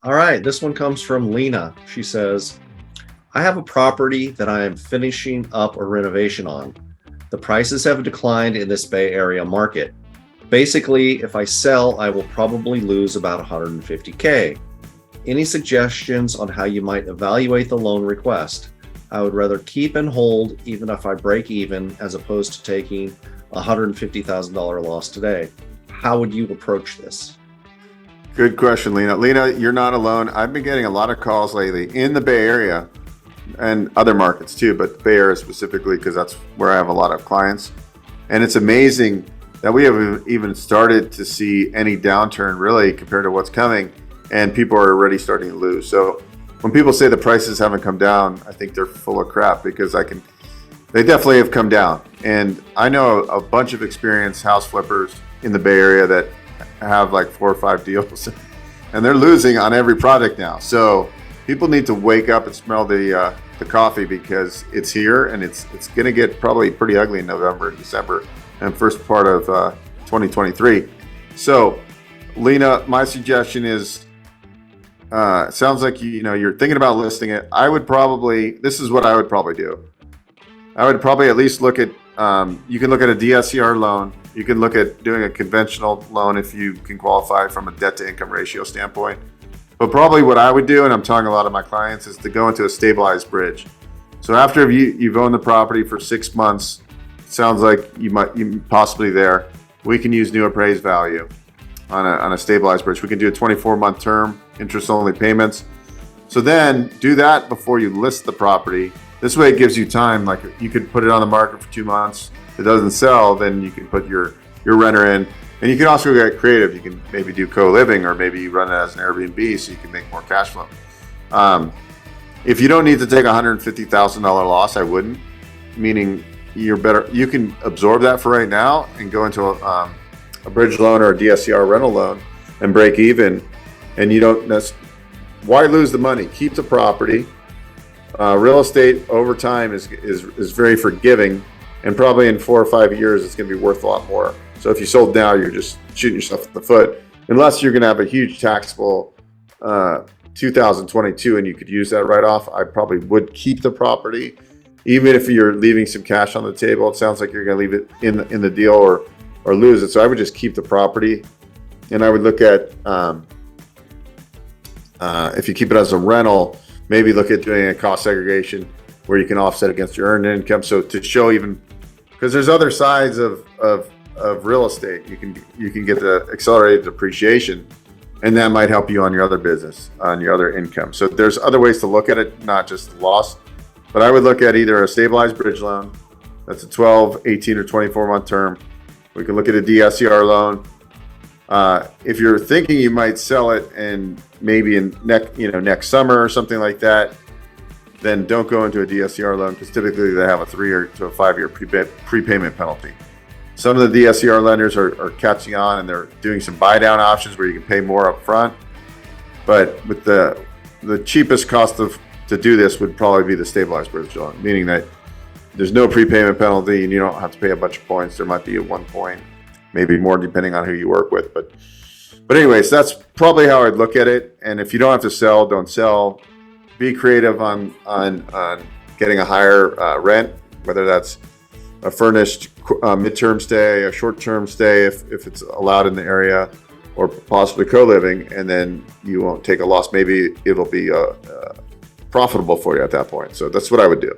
All right, this one comes from Lena. She says, I have a property that I am finishing up a renovation on. The prices have declined in this Bay Area market. Basically, if I sell, I will probably lose about 150K. Any suggestions on how you might evaluate the loan request? I would rather keep and hold even if I break even as opposed to taking a $150,000 loss today. How would you approach this? Good question, Lena. Lena, you're not alone. I've been getting a lot of calls lately in the Bay Area and other markets too, but Bay Area specifically because that's where I have a lot of clients. And it's amazing that we haven't even started to see any downturn really compared to what's coming, and people are already starting to lose. So when people say the prices haven't come down, I think they're full of crap because they definitely have come down. And I know a bunch of experienced house flippers in the Bay Area that have like 4 or 5 deals and they're losing on every project now. So people need to wake up and smell the coffee because it's here and it's going to get probably pretty ugly in November, December, and first part of 2023. So Lena, my suggestion is, it sounds like you're thinking about listing it. This is what I would probably do. I would probably at least look at, you can look at a DSCR loan. You can look at doing a conventional loan if you can qualify from a debt to income ratio standpoint. But probably what I would do, and I'm telling a lot of my clients, is to go into a stabilized bridge. So after you've owned the property for 6 months, it sounds like you possibly there. We can use new appraised value on a stabilized bridge. We can do a 24-month term, interest-only payments. So then do that before you list the property. This way it gives you time. Like you could put it on the market for 2 months. If it doesn't sell, then you can put your renter in. And you can also get creative. You can maybe do co-living, or maybe you run it as an Airbnb so you can make more cash flow. If you don't need to take a $150,000 loss, I wouldn't. Meaning you can absorb that for right now and go into a bridge loan or a DSCR rental loan and break even. And why lose the money? Keep the property. Real estate over time is very forgiving, and probably in 4 or 5 years it's going to be worth a lot more. So if you sold now, you're just shooting yourself in the foot, unless you're going to have a huge taxable 2022 and you could use that write-off. I probably would keep the property, even if you're leaving some cash on the table. It sounds like you're going to leave it in the deal or lose it. So I would just keep the property, and I would look at if you keep it as a rental, maybe look at doing a cost segregation where you can offset against your earned income. So to show, even because there's other sides of real estate, you can get the accelerated depreciation, and that might help you on your other business, on your other income. So there's other ways to look at it, not just loss. But I would look at either a stabilized bridge loan, that's a 12, 18, or 24-month term. We can look at a DSCR loan. If you're thinking you might sell it and maybe in next summer or something like that, then don't go into a DSCR loan, because typically they have a 3 to 5 year prepayment penalty. Some of the DSCR lenders are catching on, and they're doing some buy down options where you can pay more up front. But with the cheapest cost to do this would probably be the stabilized bridge loan, meaning that there's no prepayment penalty and you don't have to pay a bunch of points. There might be at 1 point, maybe more depending on who you work with. But anyways, that's probably how I'd look at it. And if you don't have to sell, don't sell. Be creative on getting a higher rent, whether that's a furnished midterm stay, a short-term stay if it's allowed in the area, or possibly co-living, and then you won't take a loss. Maybe it'll be profitable for you at that point. So that's what I would do.